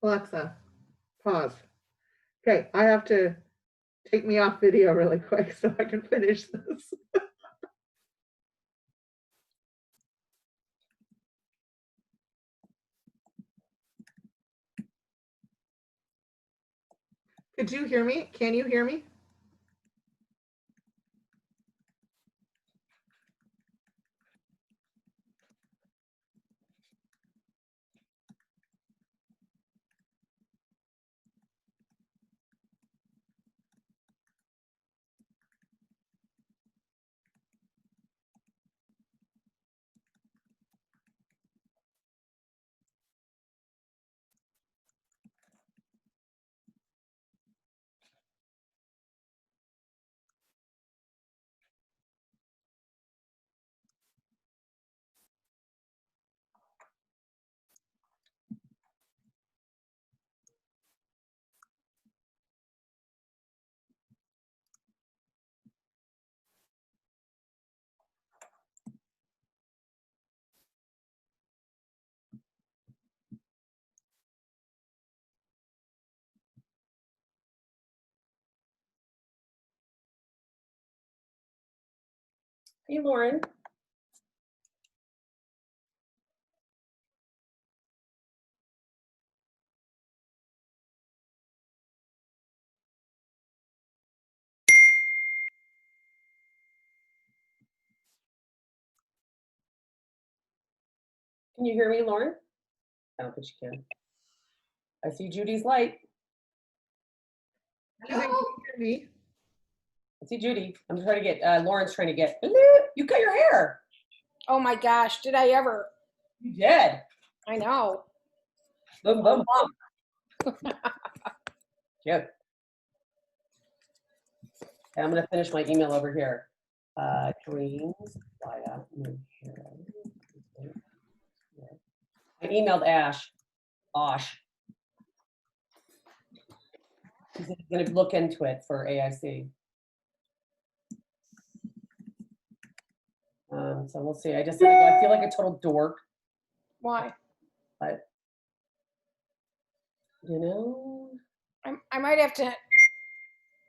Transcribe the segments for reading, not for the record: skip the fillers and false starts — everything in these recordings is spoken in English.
Alexa, pause. Okay, I have to take me off video really quick so I can finish this. Could you hear me? Can you hear me? Hey, Lauren. Can you hear me, Lauren? I don't think she can. I see Judy's light. Can you hear me? I see Judy. I'm trying to get, Lauren's trying to get, you cut your hair. Oh my gosh, did I ever? You did. I know. Boom, boom, boom. Cute. Okay, I'm going to finish my email over here. Dreams. I emailed Osh. He's going to look into it for AIC. So we'll see. I feel like a total dork. Why? But, you know. I might have to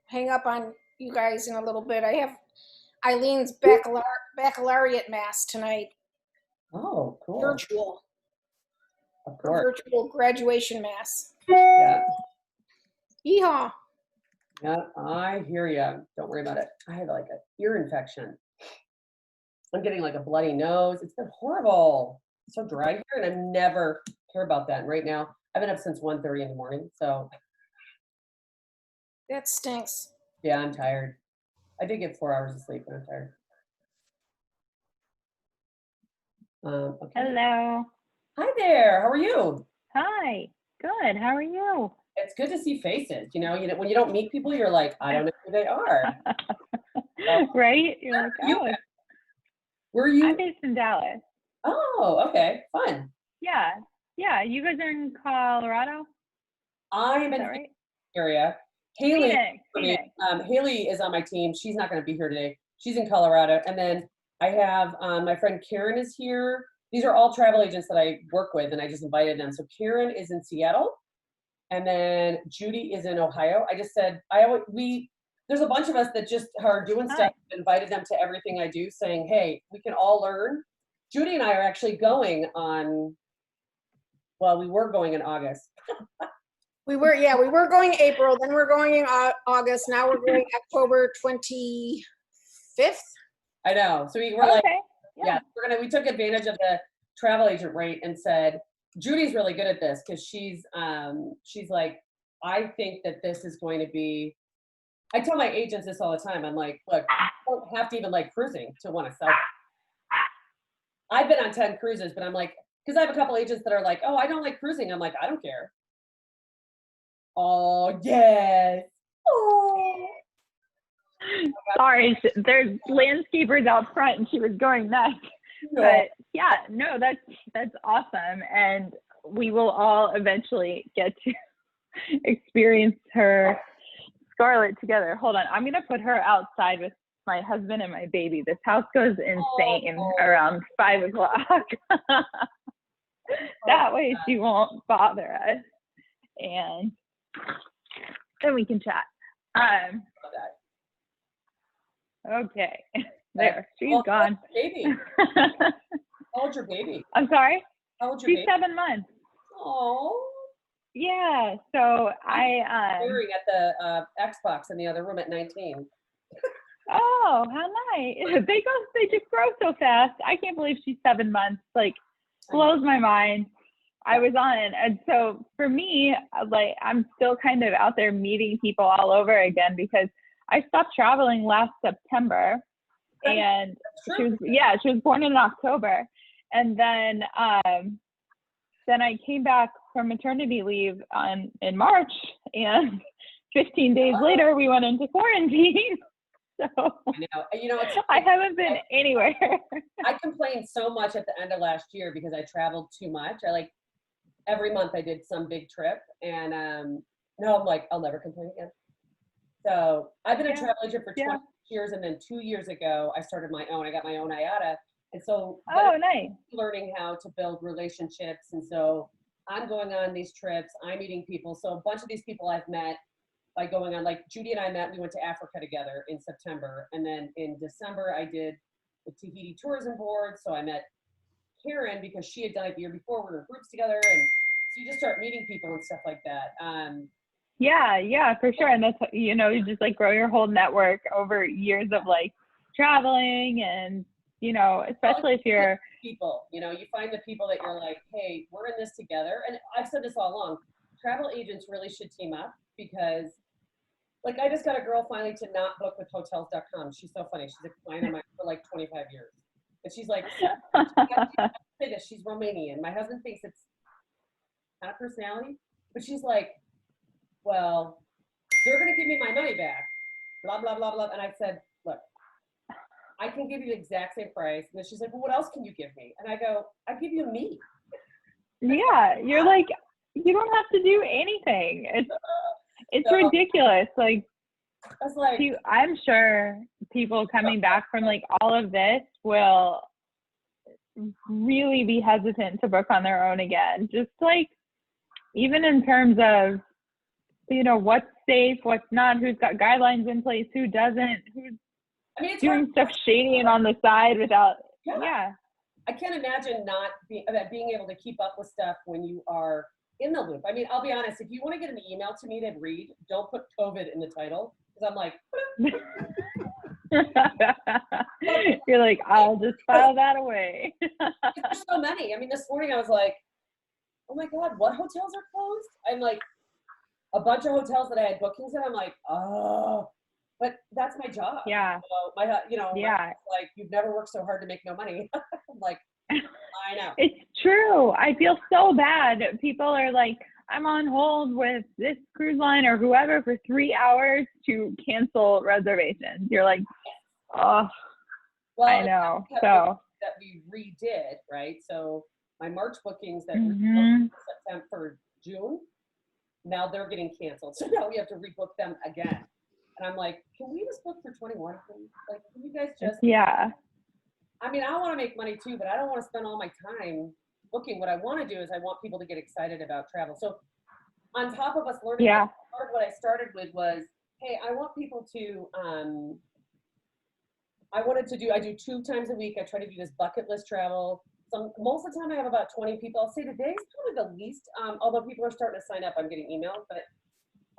hang up on you guys in a little bit. I have Eileen's baccalaureate mass tonight. Oh, cool. Virtual. Of course. Virtual graduation mass. Yeah. Yeehaw. Yeah, I hear you. Don't worry about it. I had like an ear infection. I'm getting like a bloody nose. It's been horrible. It's so dry here, and I never care about that. And right now, I've been up since 1:30 in the morning, so. That stinks. Yeah, I'm tired. I did get 4 hours of sleep, but I'm tired. Okay. Hello. Hi there. How are you? Hi. Good. How are you? It's good to see faces. You know, when you don't meet people, you're like, I don't know who they are. Right? You're like, oh. Where are you? I'm based in Dallas. Oh, okay. Fun. Yeah. Yeah. You guys are in Colorado? I'm in the area. Haley, Phoenix. Haley is on my team. She's not going to be here today. She's in Colorado. And then I have my friend Karen is here. These are all travel agents that I work with, and I just invited them. So Karen is in Seattle, and then Judy is in Ohio. I just said there's a bunch of us that just are doing stuff. I invited them to everything I do, saying, hey, we can all learn. Judy and I are actually going we were going in August. We were going April, then we're going in August. Now we're going October 25th. I know. So we were like, yeah, we took advantage of the travel agent rate and said, Judy's really good at this because she's like, I think that this is going to be, I tell my agents this all the time. I'm like, look, you don't have to even like cruising to want to sell. I've been on 10 cruises, but I'm like, because I have a couple agents that are like, oh, I don't like cruising. I'm like, I don't care. Oh, yes. Oh. Sorry, there's landscapers out front and she was going nuts. No. But yeah, no, that's awesome. And we will all eventually get to experience her Scarlet together. Hold on, I'm going to put her outside with my husband and my baby. This house goes insane around 5 o'clock. That way she won't bother us. and then we can chat. Okay, there, she's gone. Baby. How old's your baby? I'm sorry? How old's your She's baby? 7 months. Oh. Yeah, so Staring at the Xbox in the other room at 19. Oh, how nice. They just grow so fast. I can't believe she's 7 months. Like, blows my mind. I was on it. And so for me, like, I'm still kind of out there meeting people all over again because I stopped traveling last September. And she was born in October. And then I came back from maternity leave in March, and 15 days later we went into quarantine. So I know, I haven't been anywhere. I complained so much at the end of last year because I traveled too much. Every month I did some big trip, and now I'm like, I'll never complain again. So I've been a travel agent for 20 years, and then 2 years ago I started my own. I got my own IATA, and so nice. Learning how to build relationships, and so I'm going on these trips. I'm meeting people. So a bunch of these people I've met by going on, like Judy and I met, we went to Africa together in September. And then in December, I did the Tahiti Tourism Board. So I met Karen because she had done it the year before. We were in groups together. And so you just start meeting people and stuff like that. Yeah, for sure. And that's, you just like grow your whole network over years of like traveling and, especially if you're people, you find the people that you're like, hey, we're in this together. And I've said this all along, travel agents really should team up because like I just got a girl finally to not book with hotels.com. She's so funny. She's a client of mine for like 25 years. And she's like, say this, she's Romanian. My husband thinks it's kind of personality, but she's like, well, they're going to give me my money back, blah, blah, blah, blah. And I said, look, I can give you the exact same price. And then she's like, well, what else can you give me? And I go, I give you me. Yeah, you're like, you don't have to do anything. It's so ridiculous. Like, I'm sure people coming back from like all of this will really be hesitant to book on their own again. Just like, even in terms of, what's safe, what's not, who's got guidelines in place, who doesn't, who's doing stuff shady and on the side without, I can't imagine not being able to keep up with stuff when you are in the loop. I mean, I'll be honest, if you want to get an email to me to read, don't put COVID in the title, because I'm like, you're like, I'll just file that away. There's so many. I mean, this morning I was like, oh my God, what hotels are closed? I'm like, a bunch of hotels that I had bookings in, I'm like, oh, but that's my job. Yeah. So like, you've never worked so hard to make no money. I'm like, I know. It's true. I feel so bad. People are like, I'm on hold with this cruise line or whoever for 3 hours to cancel reservations. You're like, oh, well, I know. So that we redid, right? So my March bookings that mm-hmm. September for June, now they're getting canceled. So now we have to rebook them again. And I'm like, can we just book for 21? Like, can you guys just? Yeah. I mean, I want to make money too, but I don't want to spend all my time booking. What I want to do is I want people to get excited about travel. So on top of us learning, part of what I started with was, hey, I want people to, I do 2 times a week. I try to do this bucket list travel. Most of the time I have about 20 people. I'll say today's probably the least, although people are starting to sign up, I'm getting emails, but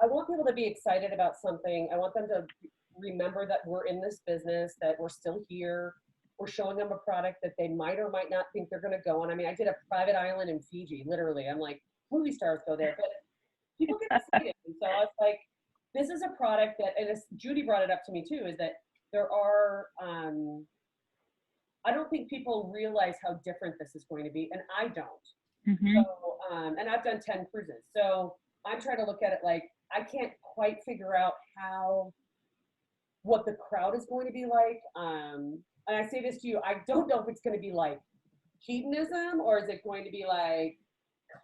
I want people to be excited about something. I want them to remember that we're in this business, that we're still here. We're showing them a product that they might or might not think they're going to go on. I mean, I did a private island in Fiji, literally. I'm like, movie stars go there, but people get excited. And so I was like, this is a product that, and as Judy brought it up to me too, is that there are, I don't think people realize how different this is going to be, and I don't. Mm-hmm. So, and I've done 10 cruises. So I'm trying to look at it like, I can't quite figure out what the crowd is going to be like. And I say this to you, I don't know if it's going to be like hedonism or is it going to be like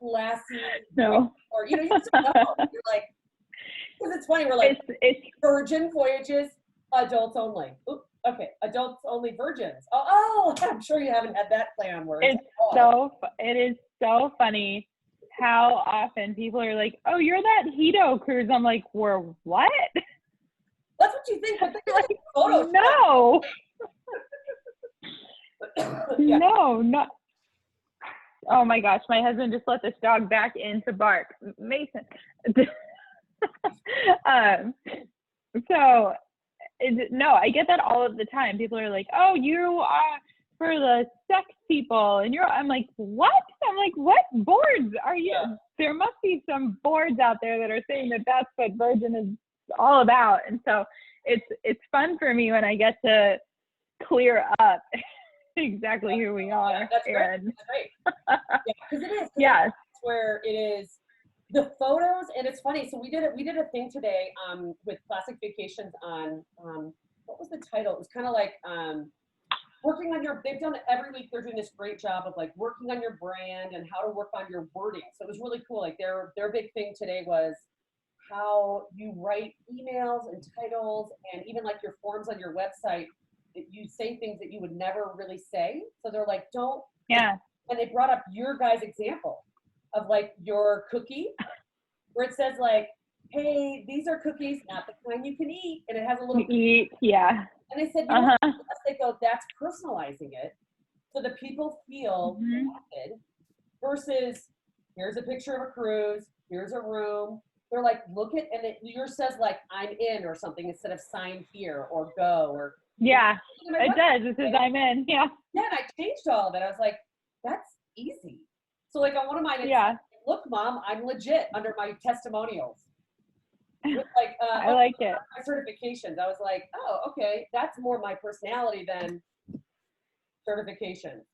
classy? No. Or, you just don't know. You're like, because it's funny, we're like, it's Virgin Voyages, adults only. Oops, okay, adults only virgins. Oh, I'm sure you haven't had that play on words. It is so funny how often people are like, "Oh, you're that Hito cruise." I'm like, "We're what?" That's what you think, but they're Like, like photos. no, Yeah. no. Oh my gosh, my husband just let this dog back in to bark. Mason. So no, I get that all of the time. People are like, "Oh, you are for the sex people," and I'm like, "What?" I'm like, "What boards are you?" Yeah. There must be some boards out there that are saying that that's what Virgin is all about, and so it's fun for me when I get to clear up exactly who we are. Yeah, that's great. And That's great. Yeah, because it is. yes, That's where it is. The photos, and it's funny. So we did a thing today with Classic Vacations on what was the title? It was kind of like working on they've done it every week. They're doing this great job of like working on your brand and how to work on your wording. So it was really cool. Like their big thing today was how you write emails and titles and even like your forms on your website. That you say things that you would never really say. So they're like, don't. yeah, And they brought up your guys' example of like your cookie, where it says like, hey, these are cookies, not the kind you can eat. And it has a little eat, yeah, and they said, you know what? They go, that's personalizing it so that people feel connected versus here's a picture of a cruise, here's a room. They're like, look at, and yours says like, I'm in or something instead of sign here or go or. yeah, it does. It says I'm in, yeah. Yeah, and I changed all of it. I was like, that's easy. So like on one of mine, it's Yeah. like, look, Mom, I'm legit under my testimonials. With like, I like it. My certifications. I was like, oh, okay, that's more my personality than certification.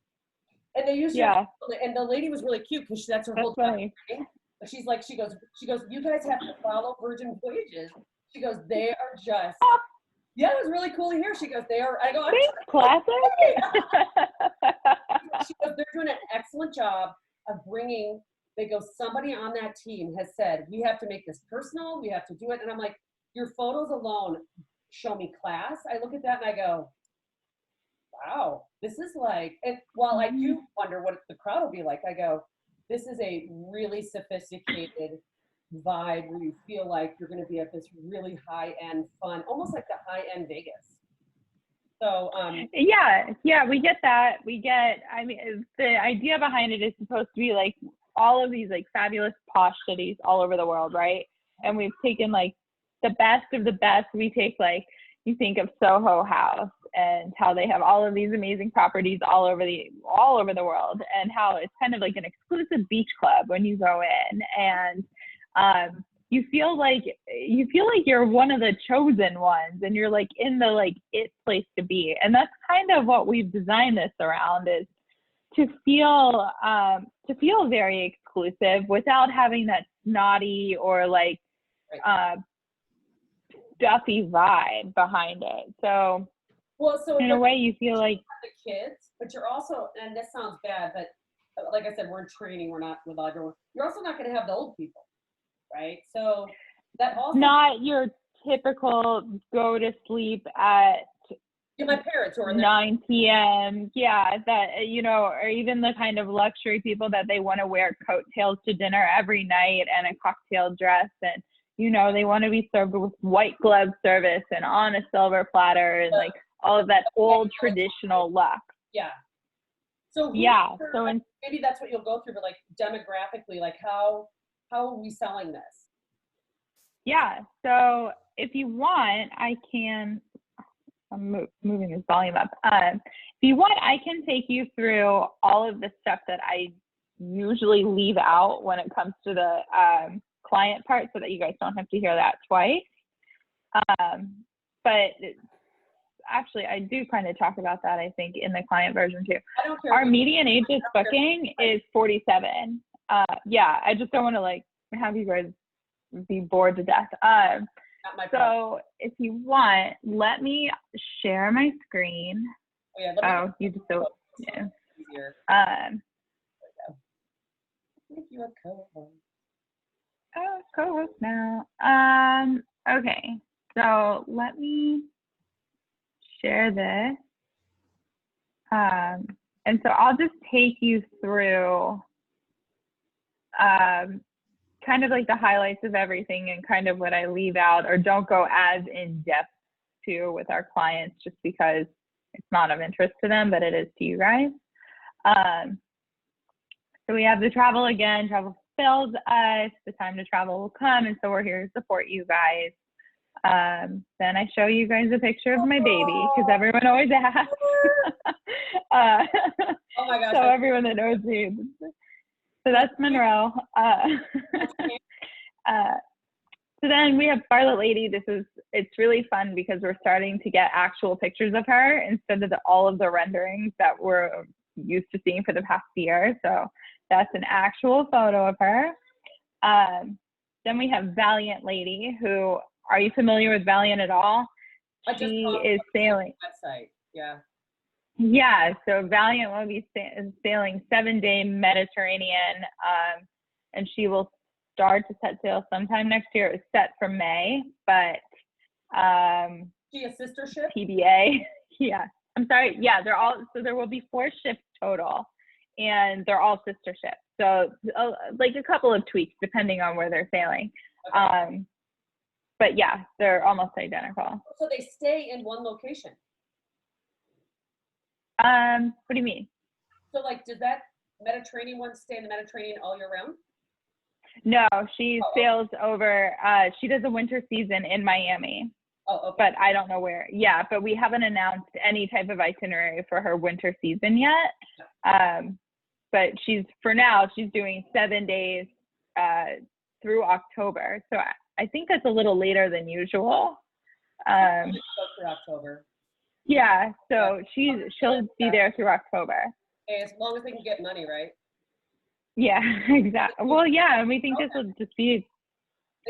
And they used Yeah. and the lady was really cute because that's her whole funny. job. But she's like, she goes, you guys have to follow Virgin Voyages. She goes, they are just, yeah, it was really cool to hear. She goes, they are, I go, I'm Thanks, Classic. She goes, they're doing an excellent job of bringing, they go, somebody on that team has said, we have to make this personal, we have to do it. And I'm like, your photos alone show me class. I look at that and I go, wow, this is like, and while I do wonder what the crowd will be like, I go, this is a really sophisticated vibe where you feel like you're going to be at this really high-end fun, almost like the high-end Vegas. So yeah, we get that. I mean, the idea behind it is supposed to be like all of these like fabulous posh cities all over the world, right? And we've taken like the best of the best. We take like, you think of Soho House and how they have all of these amazing properties all over the world, and how it's kind of like an exclusive beach club when you go in, and you feel like you're one of the chosen ones, and you're like in the like it place to be. And that's kind of what we've designed this around, is to feel very exclusive without having that snotty or like stuffy vibe behind it. So in a way you feel like the kids, but you're also, and this sounds bad, but like I said, we're in training, we're not with everyone. You're also not going to have the old people, right? So that also not your typical go to sleep at my parents who are 9 p.m. Yeah, that, you know, or even the kind of luxury people that they want to wear coattails to dinner every night and a cocktail dress, and you know, they want to be served with white glove service and on a silver platter and like all of that old traditional luck. Yeah. So yeah, so maybe that's what you'll go through, but like demographically, like how are we selling this? Yeah. So if you want, I'm moving this volume up. If you want, I can take you through all of the stuff that I usually leave out when it comes to the client part, so that you guys don't have to hear that twice. But actually, I do kind of talk about that, I think, in the client version too. I don't care. Our median age of booking is 47. Yeah, I just don't want to like have you guys be bored to death. So if you want, let me share my screen. Oh, yeah, you just don't. Yeah. Make you a co-host. Oh, co-host now. Okay, so let me share this. And so I'll just take you through kind of like the highlights of everything and kind of what I leave out or don't go as in depth to with our clients just because it's not of interest to them, but it is to you guys. So we have the travel again, travel fulfills us, the time to travel will come, and so we're here to support you guys. Then I show you guys a picture of my baby because everyone always asks. Oh my gosh. So everyone that knows me. So that's Monroe. So then we have Scarlet Lady. It's really fun because we're starting to get actual pictures of her instead of all of the renderings that we're used to seeing for the past year. So that's an actual photo of her. Then we have Valiant Lady, who, are you familiar with Valiant at all? She is sailing. Website, yeah. Yeah, so Valiant will be sailing 7-day Mediterranean, and she will start to set sail sometime next year. It was set for May, but She a sister ship? PBA. Yeah, I'm sorry. Yeah, so there will be 4 ships total, and they're all sister ships. So like a couple of tweaks depending on where they're sailing. Okay. But yeah, they're almost identical. So they stay in one location. What do you mean? So like, does that Mediterranean one stay in the Mediterranean all year round? No, she sails over, she does a winter season in Miami. Oh, okay. But I don't know where. Yeah, but we haven't announced any type of itinerary for her winter season yet. But for now, she's doing 7 days through October. So I think that's a little later than usual. Through October. Yeah, so she'll be there through October. Okay, as long as they can get money, right? Yeah, exactly. Well, yeah, and we think this will just be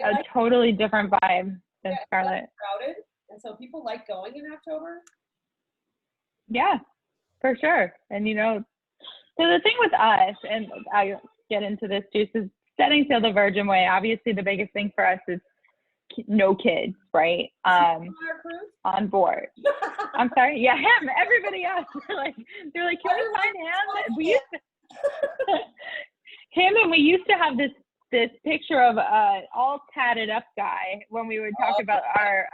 a totally different vibe than Scarlet. Crowded, and so people like going in October. Yeah, for sure. And so the thing with us, and I get into this too, is setting sail the Virgin way. Obviously, the biggest thing for us is no kids, right? On board. I'm sorry. Yeah, him. Everybody else. They're like, can we find him? We used to, him, and we used to have this picture of all tatted up guy when we would talk about our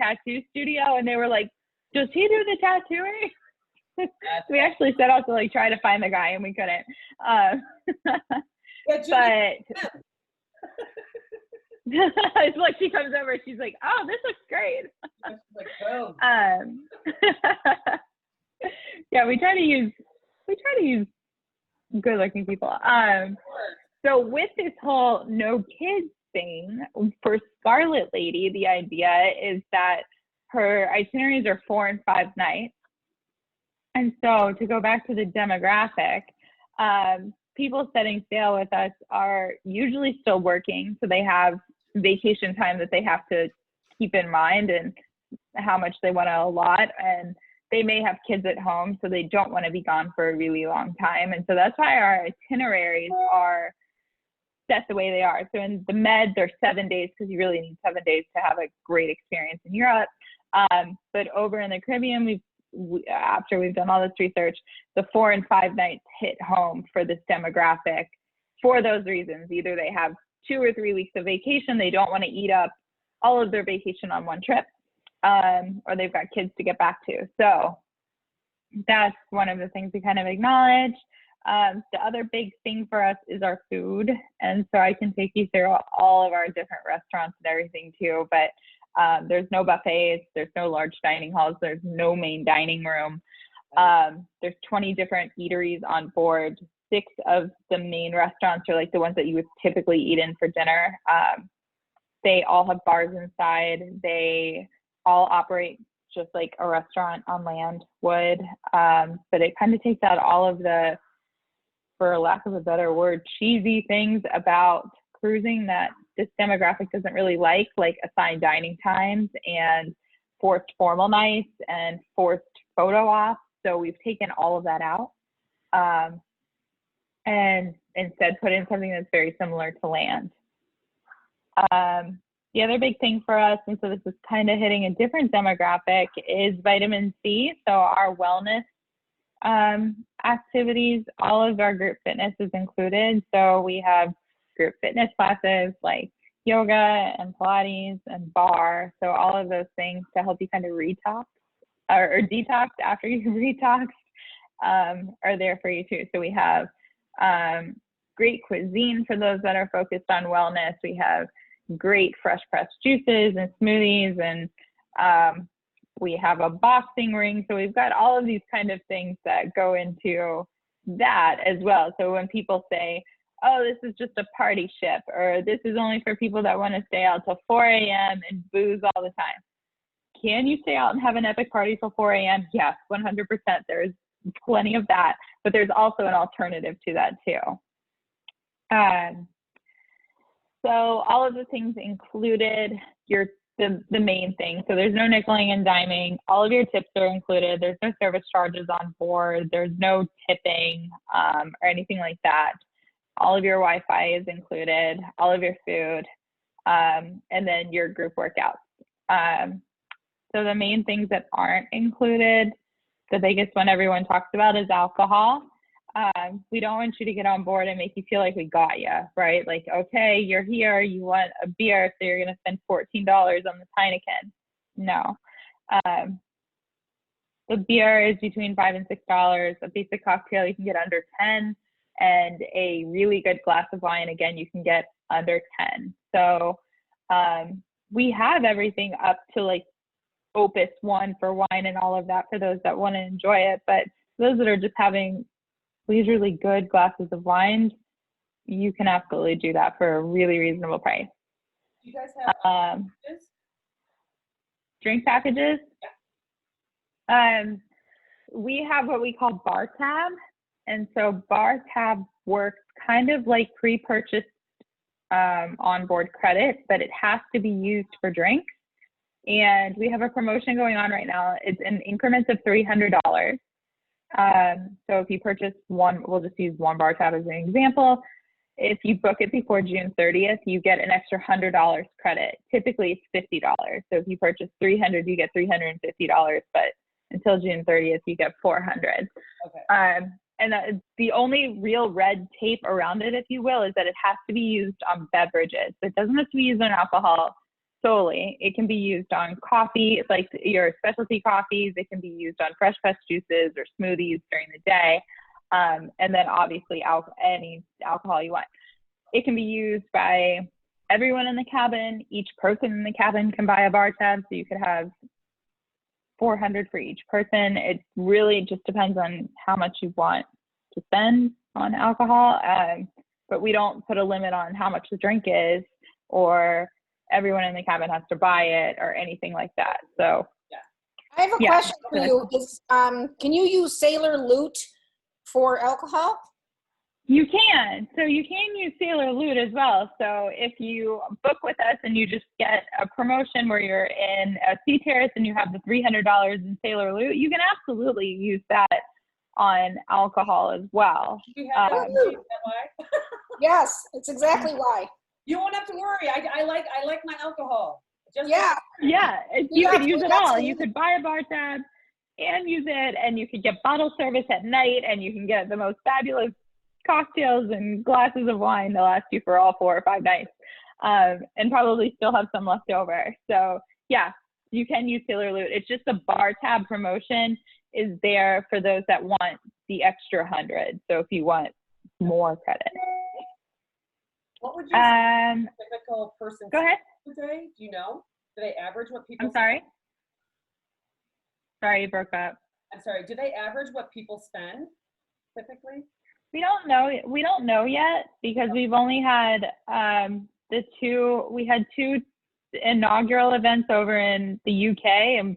tattoo studio, and they were like, does he do the tattooing? We actually set out to try to find the guy, and we couldn't. It's like she comes over, she's like, oh, this looks great. Like, oh. Yeah, we try to use good looking people. So with this whole no kids thing, for Scarlet Lady, the idea is that her itineraries are 4 and 5 nights. And so to go back to the demographic, people setting sail with us are usually still working. So they have vacation time that they have to keep in mind and how much they want to allot. And they may have kids at home, so they don't want to be gone for a really long time. And so that's why our itineraries are set the way they are. So in the Med, they're 7 days because you really need 7 days to have a great experience in Europe. But over in the Caribbean, after we've done all this research, the 4 and 5 nights hit home for this demographic for those reasons. Either they have 2 or 3 weeks of vacation, they don't want to eat up all of their vacation on one trip, or they've got kids to get back to. So that's one of the things we kind of acknowledge. The other big thing for us is our food. And so I can take you through all of our different restaurants and everything too, but there's no buffets, there's no large dining halls, there's no main dining room. There's 20 different eateries on board. 6 of the main restaurants are like the ones that you would typically eat in for dinner. They all have bars inside. They all operate just like a restaurant on land would, but it kind of takes out all of the, for lack of a better word, cheesy things about cruising that this demographic doesn't really like assigned dining times and forced formal nights and forced photo ops. So we've taken all of that out and instead put in something that's very similar to land. The other big thing for us, and so this is kind of hitting a different demographic, is vitamin C. So our wellness activities, all of our group fitness is included. So we have group fitness classes like yoga and Pilates and bar. So all of those things to help you kind of retox or detox after you retox are there for you too. So we have great cuisine for those that are focused on wellness. We have great fresh pressed juices and smoothies, and we have a boxing ring. So we've got all of these kind of things that go into that as well. So when people say, oh, this is just a party ship, or this is only for people that want to stay out till 4 a.m. and booze all the time. Can you stay out and have an epic party till 4 a.m.? Yes, 100%. There's plenty of that, but there's also an alternative to that too. So all of the things included, the main thing. So there's no nickeling and diming. All of your tips are included. There's no service charges on board. There's no tipping or anything like that. All of your Wi-Fi is included, all of your food, and then your group workouts. So the main things that aren't included, the biggest one everyone talks about is alcohol. We don't want you to get on board and make you feel like we got you, right? Like, okay, you're here, you want a beer, so you're going to spend $14 on the Heineken. No. The beer is between $5 and $6. A basic cocktail you can get under 10, and a really good glass of wine, again, you can get under 10. So we have everything up to like Opus 1 for wine and all of that for those that want to enjoy it. But those that are just having leisurely good glasses of wine, you can absolutely do that for a really reasonable price. You guys have drink packages? Yeah. We have what we call bar tab. And so bar tab works kind of like pre-purchased onboard credit, but it has to be used for drinks. And we have a promotion going on right now. It's in increments of $300. So if you purchase one, we'll just use one bar tab as an example. If you book it before June 30th, you get an extra $100 credit. Typically it's $50. So if you purchase 300, you get $350, but until June 30th, you get 400. Okay. And the only real red tape around it, if you will, is that it has to be used on beverages. It doesn't have to be used on alcohol solely. It can be used on coffee, like your specialty coffees. It can be used on fresh pressed juices or smoothies during the day. And then obviously any alcohol you want. It can be used by everyone in the cabin. Each person in the cabin can buy a bar tab, so you could have 400 for each person. It really just depends on how much you want to spend on alcohol. But we don't put a limit on how much the drink is, or everyone in the cabin has to buy it or anything like that. So I have a question for you. Is can you use Sailor Loot for alcohol? You can. So you can use Sailor Loot as well. So if you book with us and you just get a promotion where you're in a sea terrace and you have the $300 in Sailor Loot, you can absolutely use that on alcohol as well. Is that why? Yes, it's exactly why. You won't have to worry. I like my alcohol. Yeah. You could use it all. You could buy a bar tab and use it, and you could get bottle service at night, and you can get the most fabulous cocktails and glasses of wine to last you for all 4 or 5 nights, and probably still have some left over. So yeah, you can use Sailor Loot. It's just the bar tab promotion is there for those that want the extra 100. So if you want more credit. What would you say a typical person Go ahead. today? Do you know? Do they average what people I'm sorry? Sorry, you broke up. I'm sorry. Do they average what people spend typically? We don't know. We don't know yet because we've only had we had 2 inaugural events over in the UK, and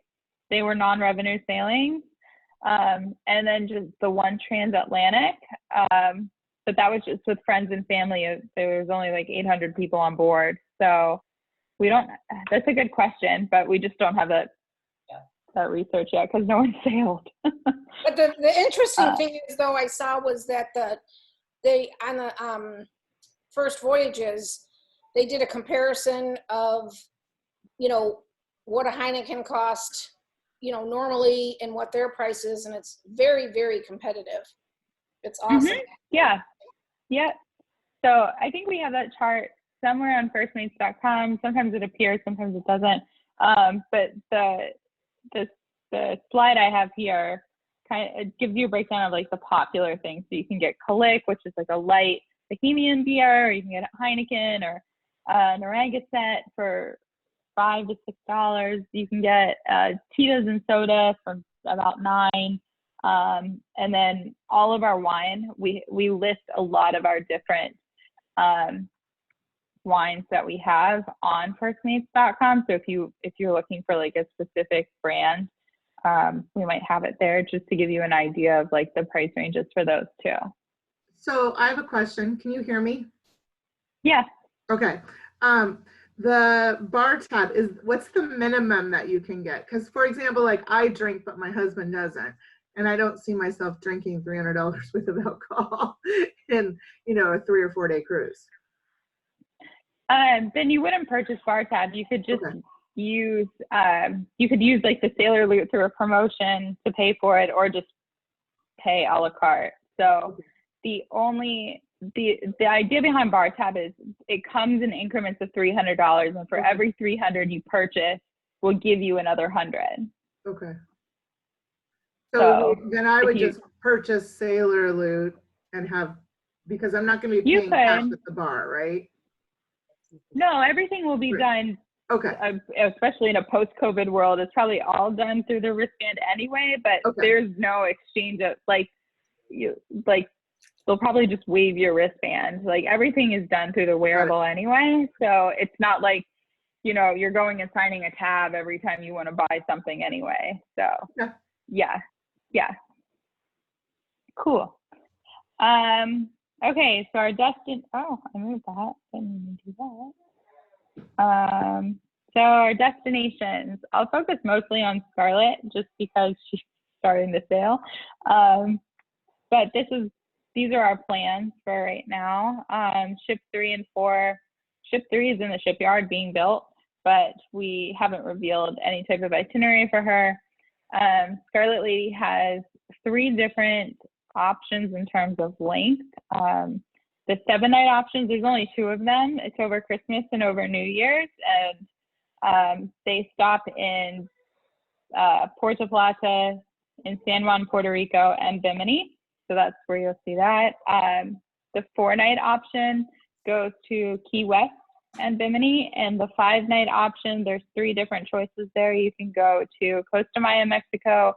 they were non-revenue sailings, and then just the one transatlantic. But that was just with friends and family. There was only like 800 people on board. So we don't, that's a good question, but we just don't have that research yet because no one sailed. But the interesting thing is, though, I saw was that they on the first voyages, they did a comparison of, what a Heineken cost, normally and what their price is, and it's very, very competitive. It's awesome. Yeah. Yep. So I think we have that chart somewhere on firstmates.com. Sometimes it appears, sometimes it doesn't. But the slide I have here it gives you a breakdown of like the popular things. So you can get Kalik, which is like a light Bohemian beer, or you can get Heineken or Narragansett for $5 to $6. You can get Tito's and soda for about $9. And then all of our wine, we list a lot of our different wines that we have on firstmates.com. So if you're looking for like a specific brand, we might have it there just to give you an idea of like the price ranges for those too. So I have a question. Can you hear me? Yeah. Okay. The bar tab what's the minimum that you can get? Because for example, like I drink, but my husband doesn't. And I don't see myself drinking $300 worth of alcohol in, a 3 or 4 day cruise. Then you wouldn't purchase bar tab. You could just use like the Sailor Loot through a promotion to pay for it, or just pay a la carte. So the idea behind bar tab is it comes in increments of $300, and for every $300 you purchase, we'll give you another $100. Okay. So then I would just purchase Sailor Loot and because I'm not going to be paying cash at the bar, right? No, everything will be done. Okay. Especially in a post-COVID world, it's probably all done through the wristband anyway. But there's no exchange of they'll probably just wave your wristband. Like everything is done through the wearable anyway. So it's not like you're going and signing a tab every time you want to buy something anyway. So yeah. Cool. Okay, so our I moved that. Didn't even do that. So our destinations, I'll focus mostly on Scarlett just because she's starting to sail. But these are our plans for right now. Ship 3 and 4. Ship 3 is in the shipyard being built, but we haven't revealed any type of itinerary for her. Scarlet Lady has 3 different options in terms of length. The 7-night options, there's only 2 of them. It's over Christmas and over New Year's, and they stop in Puerto Plata, in San Juan, Puerto Rico, and Bimini. So that's where you'll see that. The 4-night option goes to Key West and Bimini, and the 5-night option, there's 3 different choices there. You can go to Costa Maya, Mexico,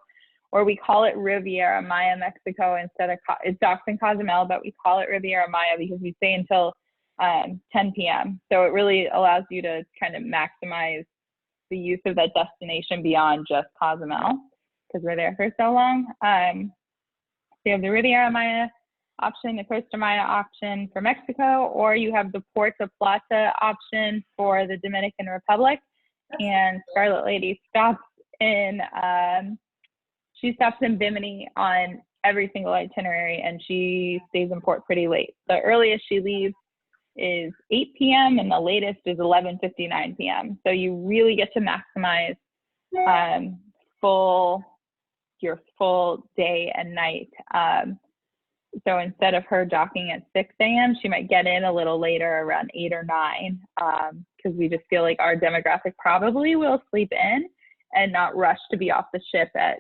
or we call it Riviera Maya, Mexico, instead of, it's docks in Cozumel, but we call it Riviera Maya because we stay until 10 p.m. So it really allows you to kind of maximize the use of that destination beyond just Cozumel because we're there for so long. So you have the Riviera Maya option, the Costa Maya option for Mexico, or you have the Puerto Plata option for the Dominican Republic. And Scarlet Lady stops in Bimini on every single itinerary, and she stays in port pretty late. The earliest she leaves is 8 p.m. and the latest is 11:59 p.m. So you really get to maximize your full day and night. So instead of her docking at 6 a.m., she might get in a little later, around 8 or 9, because we just feel like our demographic probably will sleep in and not rush to be off the ship at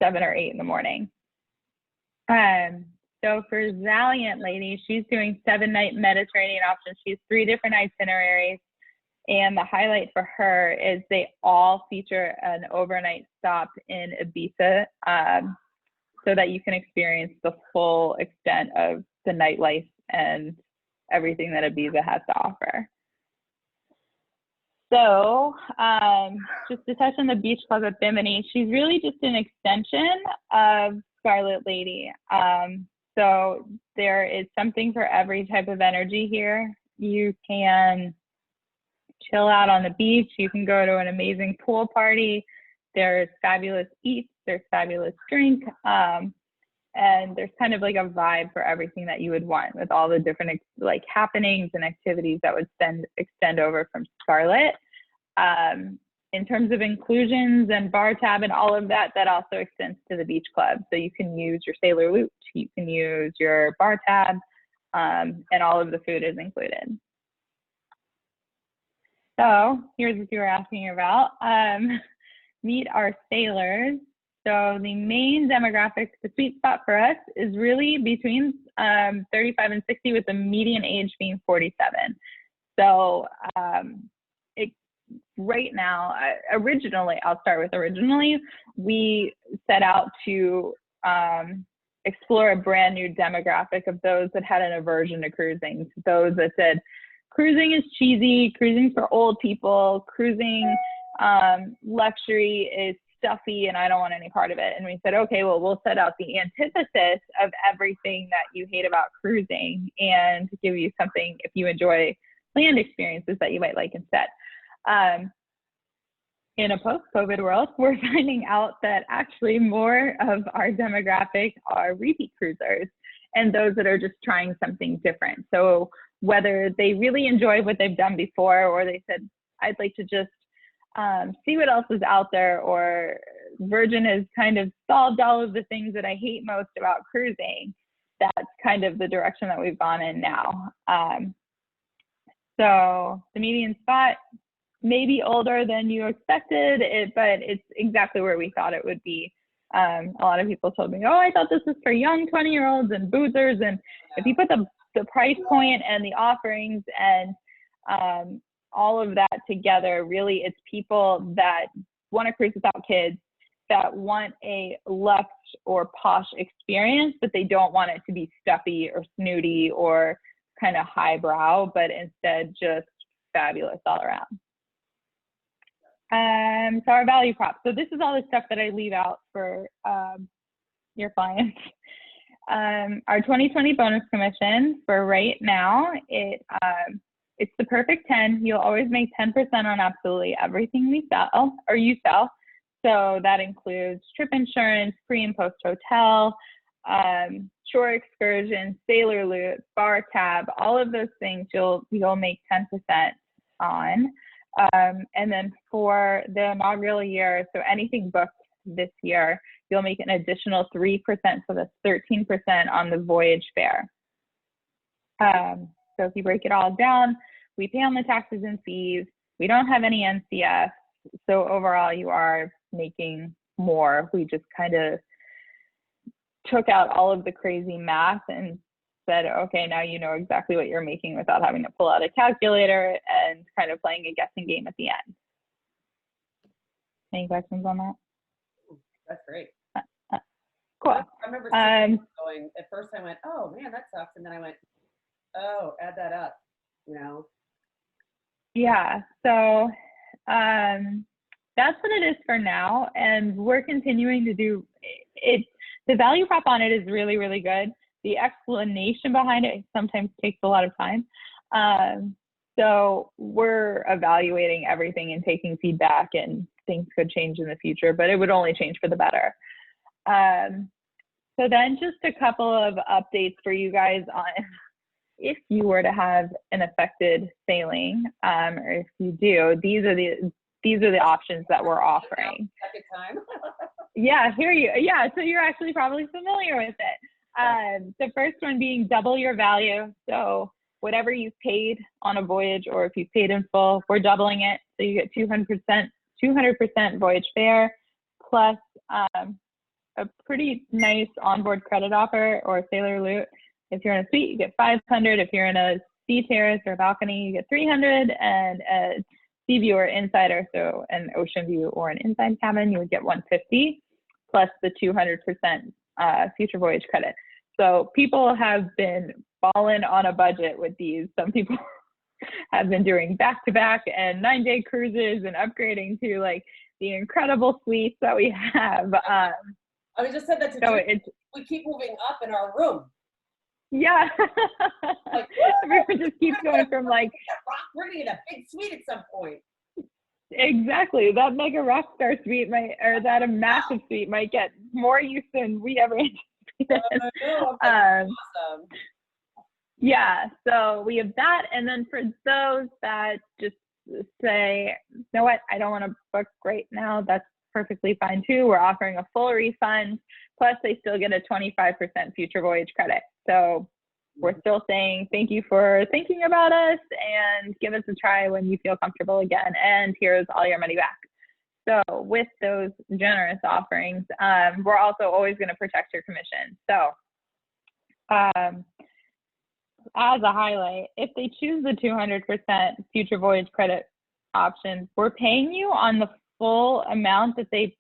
7 or 8 in the morning. So for Valiant Lady, she's doing 7-night Mediterranean options. She has 3 different itineraries. And the highlight for her is they all feature an overnight stop in Ibiza, so that you can experience the full extent of the nightlife and everything that Ibiza has to offer. So just to touch on the beach club at Bimini, she's really just an extension of Scarlet Lady. So there is something for every type of energy here. You can chill out on the beach. You can go to an amazing pool party. There's fabulous eats. There's fabulous drink. And there's kind of like a vibe for everything that you would want with all the different like happenings and activities that would extend over from Scarlet. in terms of inclusions and bar tab and all of that, that also extends to the beach club. So you can use your Sailor Loot, you can use your bar tab, and all of the food is included. So here's what you were asking about. Meet our sailors. So the main demographic, the sweet spot for us is really between 35 and 60 with the median age being 47. So right now, originally, I'll start with originally, we set out to explore a brand new demographic of those that had an aversion to cruising, those that said, cruising is cheesy, cruising for old people, cruising luxury is stuffy and I don't want any part of it. And we said, okay, well, we'll set out the antithesis of everything that you hate about cruising and give you something, if you enjoy land experiences, that you might like instead. In a post-COVID world, we're finding out that actually more of our demographic are repeat cruisers and those that are just trying something different. So whether they really enjoy what they've done before, or they said, I'd like to just see what else is out there, or Virgin has kind of solved all of the things that I hate most about cruising, that's kind of the direction that we've gone in now. So the median spot, maybe older than you expected, but it's exactly where we thought it would be. A lot of people told me, oh, I thought this was for young 20-year-olds and boozers. And if you put the price point and the offerings and all of that together, really it's people that want to cruise without kids, that want a luxe or posh experience, but they don't want it to be stuffy or snooty or kind of highbrow, but instead just fabulous all around. So our value prop. So this is all the stuff that I leave out for your clients. Our 2020 bonus commission for right now, it's the perfect 10. You'll always make 10% on absolutely everything we sell or you sell. So that includes trip insurance, pre and post hotel, shore excursions, Sailor Loot, bar tab, all of those things you'll make 10% on. And then for the inaugural year, so anything booked this year, you'll make an additional 3%, so that's 13% on the voyage fare. So if you break it all down, we pay on the taxes and fees. We don't have any NCF. So overall, you are making more. We just kind of took out all of the crazy math and said, okay, now you know exactly what you're making without having to pull out a calculator and kind of playing a guessing game at the end. Any questions on that? That's great. Cool. I remember going, at first I went, oh man, that sucks. And then I went, oh, add that up, you know? Yeah, so that's what it is for now. And we're continuing to do it. The value prop on it is really, really good. The explanation behind it sometimes takes a lot of time. So we're evaluating everything and taking feedback, and things could change in the future, but it would only change for the better. So then just a couple of updates for you guys on if you were to have an affected sailing, or if you do, these are the options that we're offering. Second time. Yeah, yeah, so you're actually probably familiar with it. The first one being double your value. So whatever you've paid on a voyage, or if you've paid in full, we're doubling it. So you get 200% voyage fare plus a pretty nice onboard credit offer or Sailor Loot. If you're in a suite, you get 500. If you're in a sea terrace or balcony, you get 300. And a sea view or insider, so an ocean view or an inside cabin, you would get 150 plus the 200% future voyage credit. So people have been balling on a budget with these. Some people have been doing back-to-back and 9-day cruises and upgrading to like the incredible suites that we have. I just said that to Judy. We keep moving up in our room. Yeah. Like, everyone just keeps going from like, we're gonna get a big suite at some point. Exactly. That mega rock star suite might, or that a massive suite might get more use than we ever anticipated. Awesome. Yeah, so we have that. And then for those that just say, you know what, I don't want to book right now, that's perfectly fine too. We're offering a full refund, plus they still get a 25% future voyage credit. So we're still saying thank you for thinking about us, and give us a try when you feel comfortable again, and here's all your money back. So with those generous offerings, we're also always going to protect your commission. So as a highlight, if they choose the 200% future voyage credit option, we're paying you on the full amount that they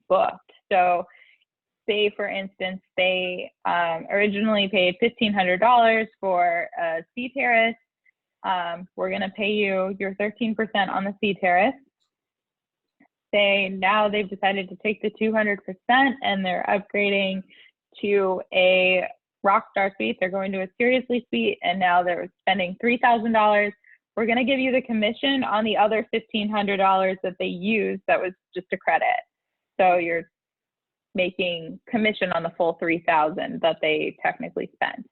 booked. So say, for instance, they originally paid $1,500 for a sea terrace. We're going to pay you your 13% on the sea terrace. Now they've decided to take the 200% and they're upgrading to a Rockstar suite. They're going to a Seriously suite, and now they're spending $3,000. We're going to give you the commission on the other $1,500 that they used. That was just a credit. So you're making commission on the full $3,000 that they technically spent.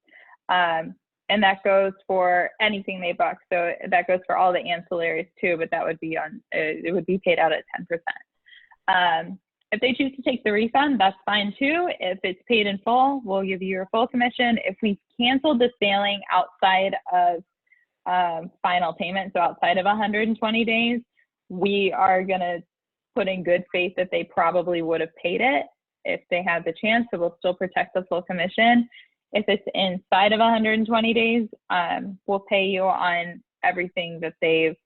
And that goes for anything they book. So that goes for all the ancillaries too, but that would be it would be paid out at 10%. If they choose to take the refund, that's fine too. If it's paid in full, we'll give you your full commission. If we canceled the sailing outside of final payment, so outside of 120 days, we are going to put in good faith that they probably would have paid it if they had the chance, so we'll still protect the full commission. If it's inside of 120 days, we'll pay you on everything that they've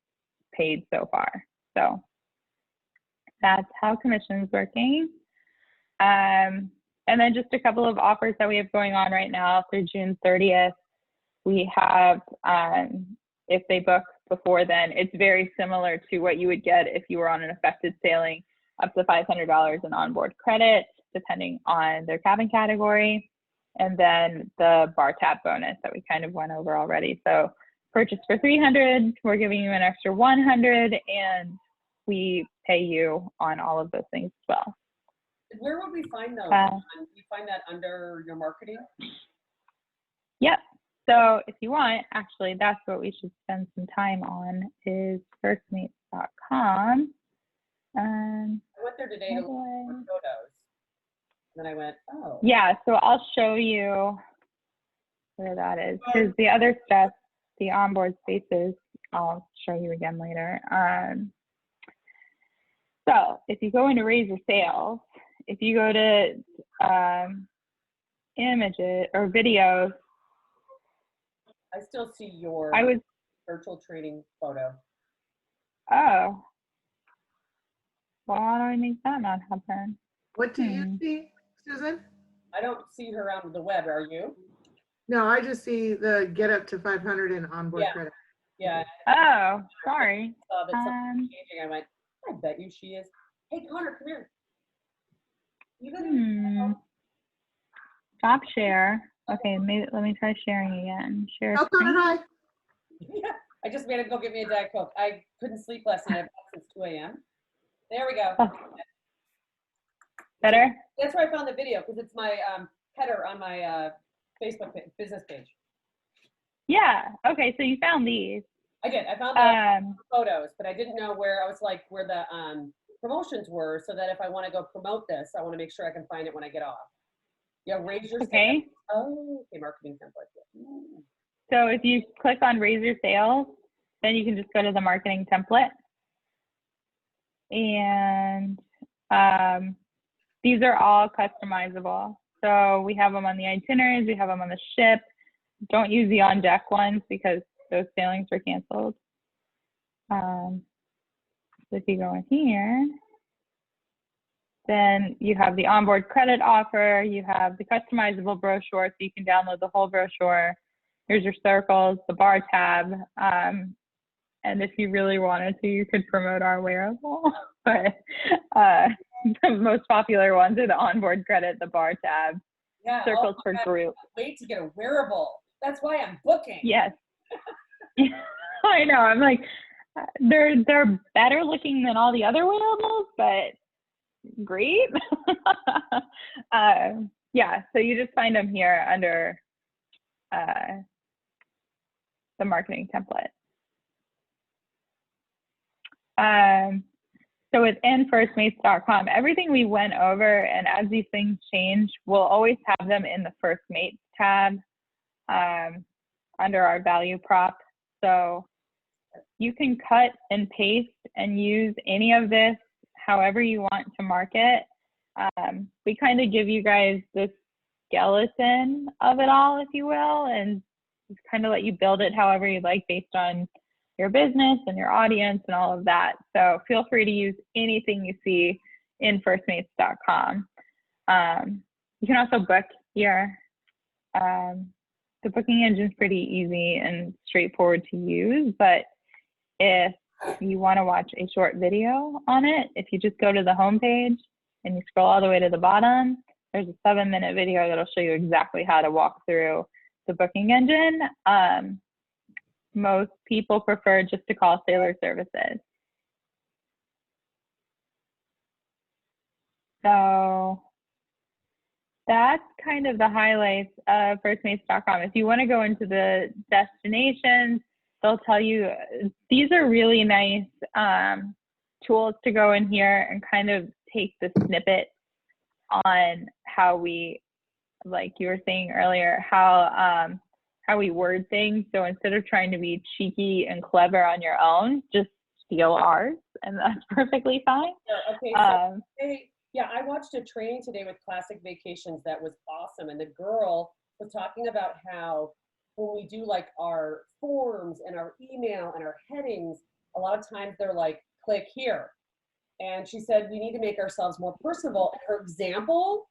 paid so far. So that's how commission's working. And then just a couple of offers that we have going on right now through June 30th. We have, if they book before then, it's very similar to what you would get if you were on an affected sailing, up to $500 in onboard credit, depending on their cabin category. And then the bar tab bonus that we kind of went over already. So purchase for $300, we're giving you an extra $100, and we pay you on all of those things as well. Where would we find those? You find that under your marketing? Yep. So if you want, actually, that's what we should spend some time on, is firstmates.com. I went there today to look for photos. And then I went, oh. Yeah, so I'll show you where that is, because the other stuff, the onboard spaces, I'll show you again later. So if you go into Raise Your Sales, if you go to images or videos, I still see your virtual training photo. Oh. Well, how do I make that not happen? What do you see, Susan? I don't see her on the web. Are you? No, I just see the get up to 500 in onboard credit. Yeah. Oh, sorry. I saw that something changing. I went, I bet you she is. Hey, Connor, come here. You gonna Stop share. Okay, maybe let me try sharing again. Share. Oh, Connor, hi. Yeah, I just made him go get me a Diet Coke. I couldn't sleep last night. I've been up since 2 a.m. There we go. Oh. Better? That's where I found the video, because it's my header on my Facebook business page. Yeah. Okay, so you found these. I did. I found the photos, but I didn't know where. I was like, where the promotions were, so that if I want to go promote this, I want to make sure I can find it when I get off. Yeah, raise your sales. Oh, okay, marketing template. So if you click on Raise Your Sales, then you can just go to the marketing template. And these are all customizable. So we have them on the itineraries, we have them on the ship. Don't use the on deck ones because those sailings were canceled. So if you go in here, then you have the onboard credit offer, you have the customizable brochure, so you can download the whole brochure. Here's your circles, the bar tab, and if you really wanted to, you could promote our wearable. But the most popular ones are the onboard credit, the bar tab, circles for group. Wait to get a wearable. That's why I'm booking. Yes. I know. I'm like, they're better looking than all the other wearables, but great. Yeah, so you just find them here under the marketing template. So within firstmates.com, everything we went over, and as these things change, we'll always have them in the First Mates tab under our value prop. So you can cut and paste and use any of this however you want to market. We kind of give you guys the skeleton of it all, if you will, and just kind of let you build it however you like based on your business and your audience and all of that. So feel free to use anything you see in firstmates.com. You can also book here. The booking engine's pretty easy and straightforward to use, but if you want to watch a short video on it, if you just go to the home page and you scroll all the way to the bottom, there's a 7-minute video that'll show you exactly how to walk through the booking engine. Most people prefer just to call Sailor Services. So that's kind of the highlights of firstmates.com. If you want to go into the destinations, they'll tell you these are really nice tools to go in here and kind of take the snippet on how we, like you were saying earlier, how we word things. So instead of trying to be cheeky and clever on your own, just steal ours, and that's perfectly fine. Okay, so yeah, I watched a training today with Classic Vacations that was awesome, and the girl was talking about how when we do like our forms and our email and our headings, a lot of times they're like, click here. And she said we need to make ourselves more personable. And her example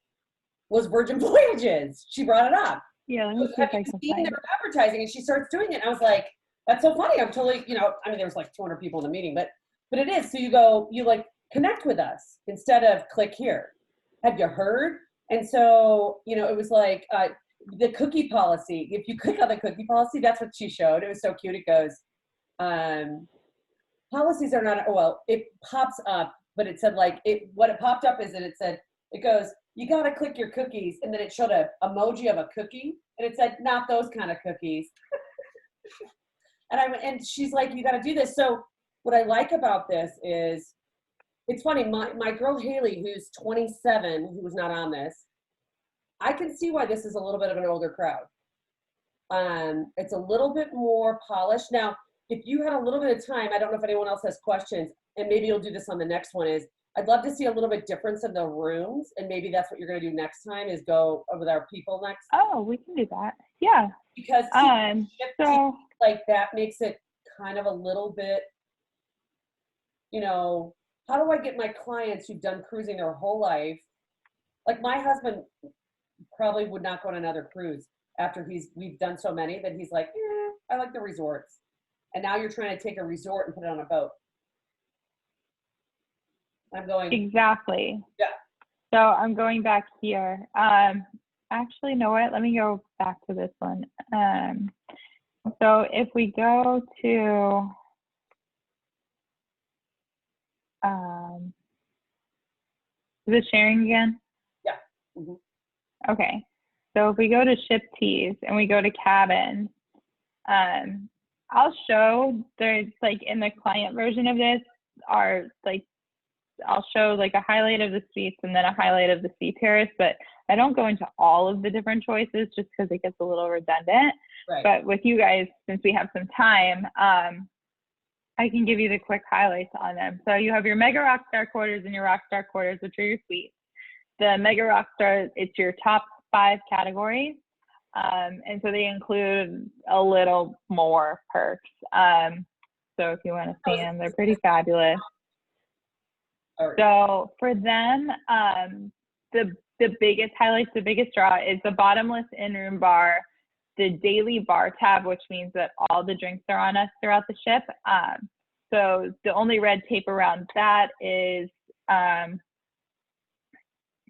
was Virgin Voyages. She brought it up. Yeah, let me see if I can find their advertising, and she starts doing it. And I was like, that's so funny. I'm totally, I mean, there was like 200 people in the meeting, but it is. So you like connect with us instead of click here. Have you heard? And so, it was like the cookie policy. If you click on the cookie policy, that's what she showed. It was so cute. It goes, policies are not, well, it pops up, but it said like, what it popped up is that it goes, you got to click your cookies. And then it showed a emoji of a cookie. And it said, not those kind of cookies. And she's like, you got to do this. So what I like about this is, it's funny, my girl Haley, who's 27, who was not on this, I can see why this is a little bit of an older crowd. It's a little bit more polished. Now, if you had a little bit of time, I don't know if anyone else has questions, and maybe you'll do this on the next one, is I'd love to see a little bit difference in the rooms, and maybe that's what you're going to do next time, is go with our people next. Oh, we can do that. Yeah. Because so like that makes it kind of a little bit, how do I get my clients who've done cruising their whole life? Like my husband probably would not go on another cruise after we've done so many that he's like, I like the resorts. And now you're trying to take a resort and put it on a boat. I'm going. Exactly. Yeah. So I'm going back here. Actually, you know what? Let me go back to this one. So if we go to, is it sharing again? Yeah. Mm-hmm. Okay. So if we go to ship teas and we go to cabin, I'll show there's like in the client version of this I'll show like a highlight of the suites and then a highlight of the sea terrace, but I don't go into all of the different choices just because it gets a little redundant. Right. But with you guys, since we have some time, I can give you the quick highlights on them. So you have your Mega Rockstar quarters and your Rockstar quarters, which are your suites. The Mega Rockstar, it's your top 5 categories. And so they include a little more perks. So if you want to see them, they're pretty fabulous. So for them, the biggest highlights, the biggest draw is the bottomless in-room bar, the daily bar tab, which means that all the drinks are on us throughout the ship. So the only red tape around that is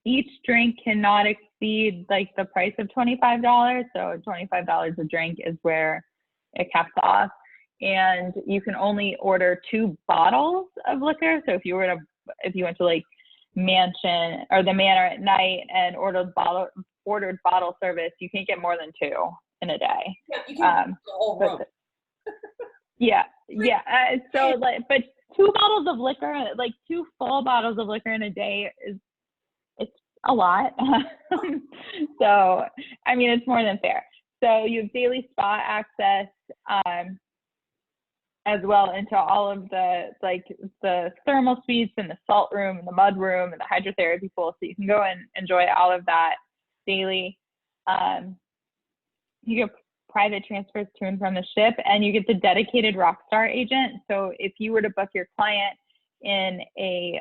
each drink cannot exceed like the price of $25. So $25 a drink is where it caps off. And you can only order 2 bottles of liquor. So if you went to like Mansion or the Manor at night and ordered bottle service, you can't get more than 2 in a day. Yeah, you can the whole room. Yeah. So like, but 2 bottles of liquor, like 2 full bottles of liquor in a day it's a lot. So, I mean, it's more than fair. So you have daily spa access, as well into all of the thermal suites and the salt room and the mud room and the hydrotherapy pool. So you can go and enjoy all of that daily. You get private transfers to and from the ship, and you get the dedicated Rockstar agent. So if you were to book your client in a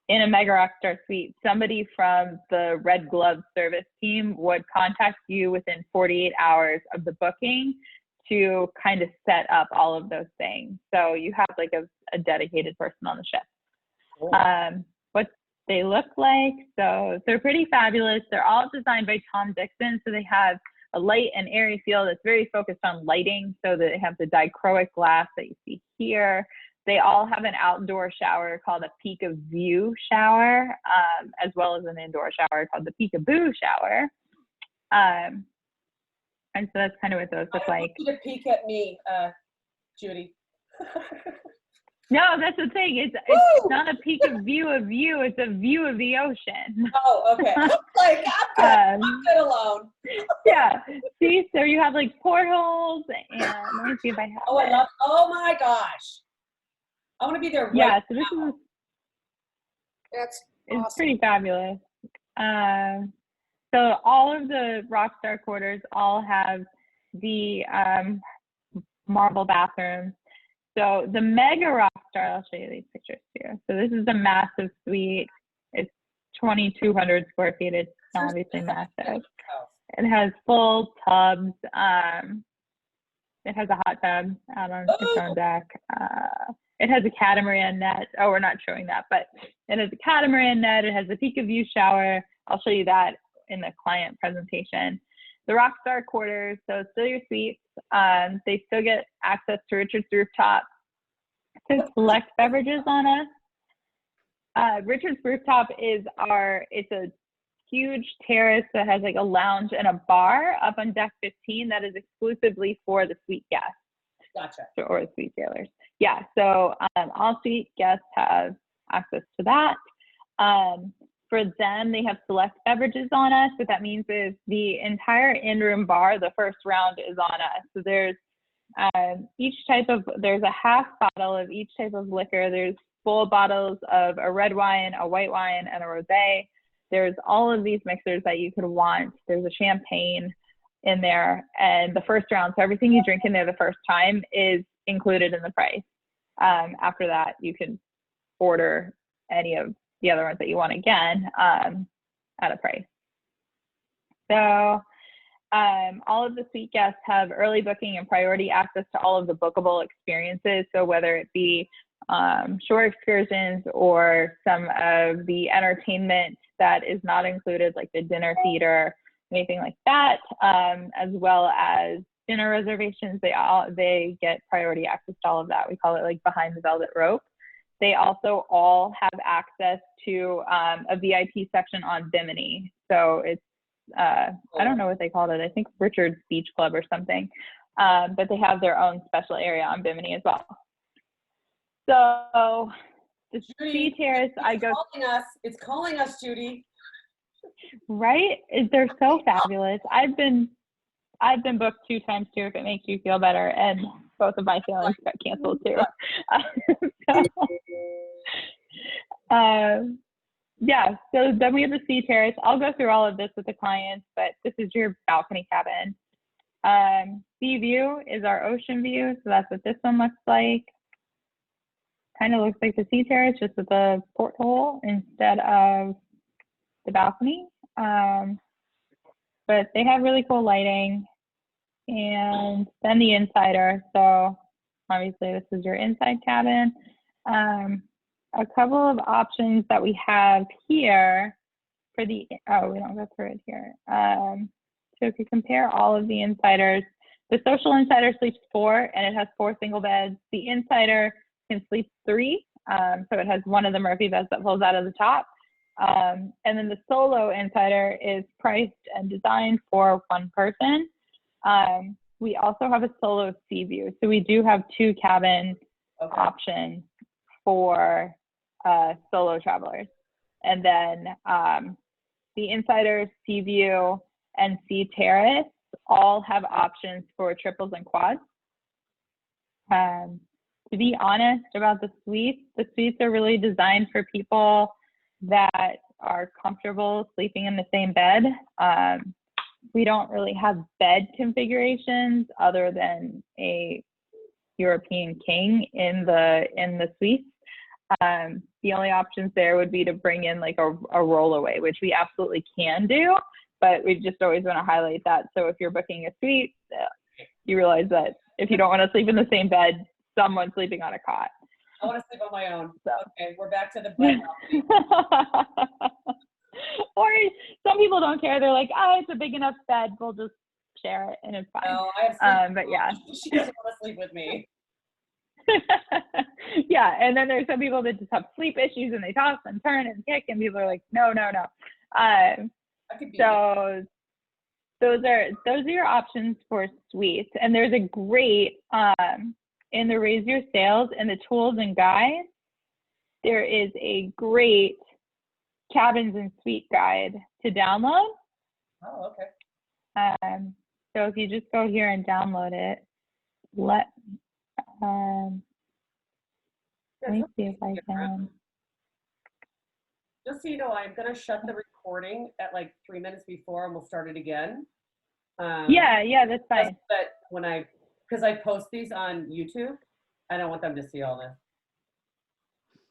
Mega Rockstar suite, somebody from the Red Glove service team would contact you within 48 hours of the booking to kind of set up all of those things. So you have like a dedicated person on the ship. Cool. What they look like, so they're pretty fabulous. They're all designed by Tom Dixon. So they have a light and airy feel that's very focused on lighting. So they have the dichroic glass that you see here. They all have an outdoor shower called a Peak of View shower, as well as an indoor shower called the Peekaboo shower. And so that's kind of what those look like. I want you to peek at me, Judy. No, that's the thing. It's not a peak of view, it's a view of the ocean. Oh, okay. Like, I'm good alone. Yeah. See, so you have like portholes, and let me see if I have oh my gosh. I want to be there right yeah, so now. That's it's awesome. pretty fabulous. So all of the Rockstar quarters all have the marble bathrooms. So the Mega Rockstar, I'll show you these pictures too. So this is a massive suite. It's 2,200 square feet. It's obviously massive. It has full tubs. It has a hot tub out on its own deck. It has a catamaran net. Oh, we're not showing that, but it has a catamaran net. It has a Peak of View shower. I'll show you that in the client presentation. The Rockstar quarters, so still your suites. They still get access to Richard's Rooftop to select beverages on us. Richard's Rooftop is it's a huge terrace that has like a lounge and a bar up on deck 15 that is exclusively for the suite guests. Gotcha. Or the suite sailors. Yeah, so all suite guests have access to that. For them, they have select beverages on us. What that means is the entire in-room bar, the first round is on us. So there's there's a half bottle of each type of liquor. There's full bottles of a red wine, a white wine, and a rosé. There's all of these mixers that you could want. There's a champagne in there, and the first round, so everything you drink in there the first time is included in the price. After that, you can order any of the other ones that you want again at a price. So all of the suite guests have early booking and priority access to all of the bookable experiences. So whether it be shore excursions or some of the entertainment that is not included, like the dinner theater, anything like that, as well as dinner reservations, they get priority access to all of that. We call it like behind the velvet rope. They also all have access to a VIP section on Bimini. So it's, I don't know what they called it. I think Richard's Beach Club or something. But they have their own special area on Bimini as well. So the Sea Terrace, It's calling us, Judy. Right? They're so fabulous. I've been booked 2 times too, if it makes you feel better, and both of my sailings got canceled too. Yeah, so then we have the Sea Terrace. I'll go through all of this with the clients, but this is your balcony cabin. Sea View is our ocean view, so that's what this one looks like. Kind of looks like the Sea Terrace, just with the porthole instead of the balcony. But they have really cool lighting. And then the insider. So obviously this is your inside cabin. A couple of options that we have here for we don't go through it here. So if you compare all of the insiders, the social insider sleeps 4 and it has 4 single beds. The insider can sleep 3. So it has one of the Murphy beds that pulls out of the top. And then the solo insider is priced and designed for 1 person. We also have a solo sea view. So we do have 2 cabins option for solo travelers. And then the Insider, Sea View, and Sea Terrace all have options for triples and quads. To be honest about the suites are really designed for people that are comfortable sleeping in the same bed. We don't really have bed configurations other than a European king in the suites. The only options there would be to bring in like a rollaway, which we absolutely can do, but we just always want to highlight that. So if you're booking a suite, you realize that if you don't want to sleep in the same bed, someone's sleeping on a cot. I want to sleep on my own. So. Okay, we're back to the bed. Or some people don't care. They're like, oh, it's a big enough bed. We'll just share it and it's fine. No, I have sleep. But yeah. She doesn't want to sleep with me. Yeah, and then there's some people that just have sleep issues and they toss and turn and kick, and people are like, no. So those are your options for suites. And there's a great in the Raise Your Sails and the tools and guides, there is a great cabins and suite guide to download. Oh, okay. So if you just go here and download it, let me see if I can. Just so you know, I'm going to shut the recording at like 3 minutes before and we'll start it again. Yeah, that's fine. But because I post these on YouTube, I don't want them to see all this.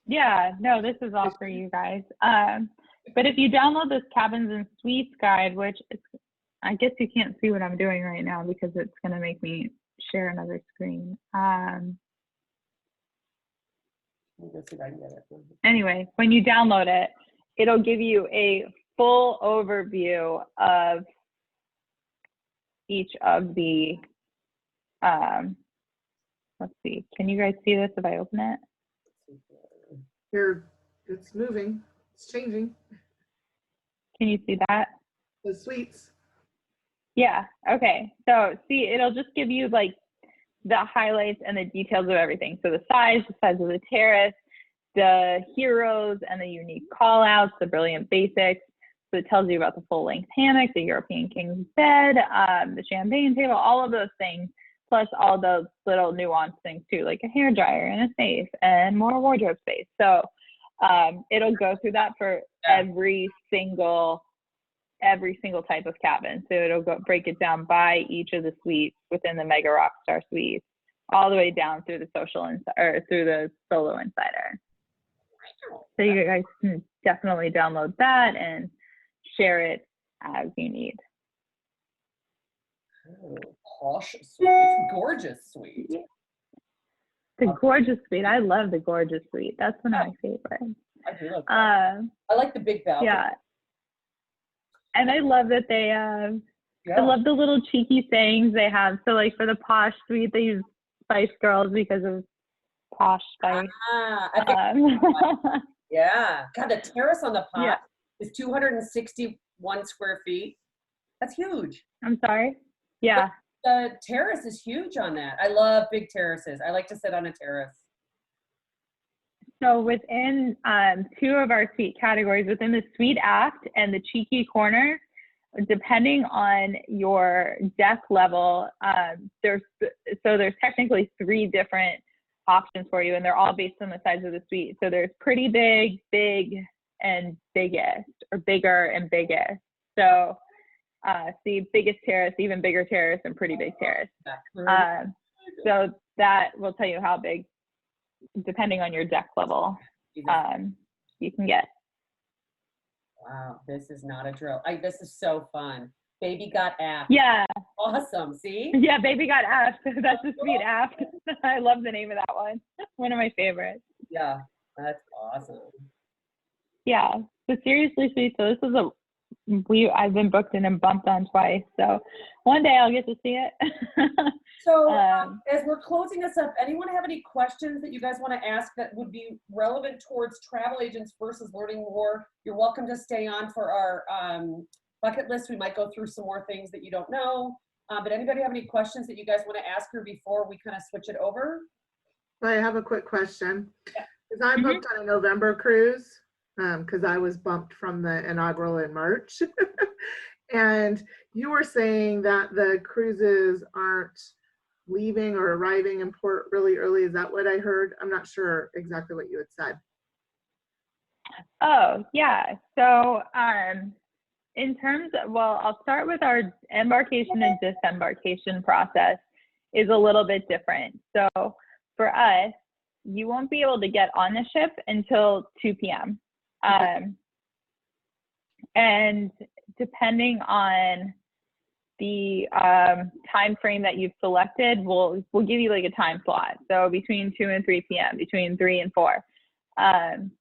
Yeah, no, this is all for you guys. But if you download this cabins and suites guide, which I guess you can't see what I'm doing right now because it's going to make me share another screen. Anyway, when you download it, it'll give you a full overview of each of the, let's see, can you guys see this if I open it? Here, it's moving, it's changing. Can you see that? The suites. Yeah, okay. So see, it'll just give you like the highlights and the details of everything. So the size of the terrace, the heroes and the unique call outs, the brilliant basics. So it tells you about the full length hammock, the European king's bed, the champagne table, all of those things, plus all those little nuanced things too, like a hair dryer and a safe and more wardrobe space. So it'll go through that for every single type of cabin. So it'll break it down by each of the suites within the Mega Rockstar suite, all the way down through the through the Solo Insider. So you guys can definitely download that and share it as you need. Oh, posh suite, gorgeous suite. Yeah. The gorgeous suite. I love the gorgeous suite. That's one of my favorites. I do love that. I like the big balcony. Yeah. And I love that they I love the little cheeky sayings they have. So like for the posh suite, they use Spice Girls because of Posh Spice. Yeah. God, the terrace on the pot is 261 square feet. That's huge. I'm sorry? Yeah. The terrace is huge on that. I love big terraces. I like to sit on a terrace. So within two of our suite categories, within the suite aft and the cheeky corner, depending on your deck level, there's technically three different options for you, and they're all based on the size of the suite. So there's pretty big, big, and biggest, or bigger and biggest. So the biggest terrace, even bigger terrace, and pretty big terrace. So that will tell you how big, depending on your deck level, you can get. Wow, this is not a drill. This is so fun. Baby got aft. Yeah. Awesome. See? Yeah, Baby got aft. That's the suite aft. I love the name of that one. One of my favorites. Yeah, that's awesome. Yeah. So seriously, sweet. So this is I've been booked in and bumped on twice. So one day I'll get to see it. So as we're closing this up, anyone have any questions that you guys want to ask that would be relevant towards travel agents versus learning more? You're welcome to stay on for our bucket list. We might go through some more things that you don't know. But anybody have any questions that you guys want to ask her before we kind of switch it over? I have a quick question. Because I booked on a November cruise because I was bumped from the inaugural in March. And you were saying that the cruises aren't leaving or arriving in port really early. Is that what I heard? I'm not sure exactly what you had said. Oh, yeah. So in terms of, well, I'll start with our embarkation and disembarkation process is a little bit different. So for us, you won't be able to get on the ship until 2 p.m. And depending on the time frame that you've selected, we'll give you like a time slot. So between 2 and 3 p.m., between 3 and 4,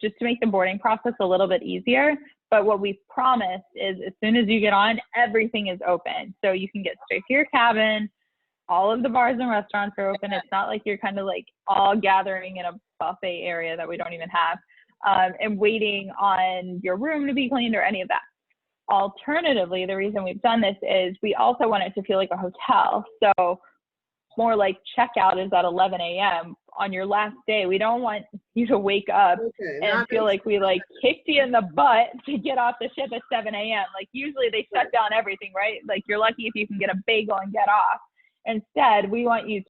just to make the boarding process a little bit easier. But what we've promised is as soon as you get on, everything is open. So you can get straight to your cabin. All of the bars and restaurants are open. It's not like you're kind of like all gathering in a buffet area that we don't even have and waiting on your room to be cleaned or any of that. Alternatively, the reason we've done this is we also want it to feel like a hotel. So more like checkout is at 11 a.m. on your last day. We don't want you to wake up and feel like we like kicked you in the butt to get off the ship at 7 a.m. Like usually they shut down everything, right? Like you're lucky if you can get a bagel and get off. Instead, we want you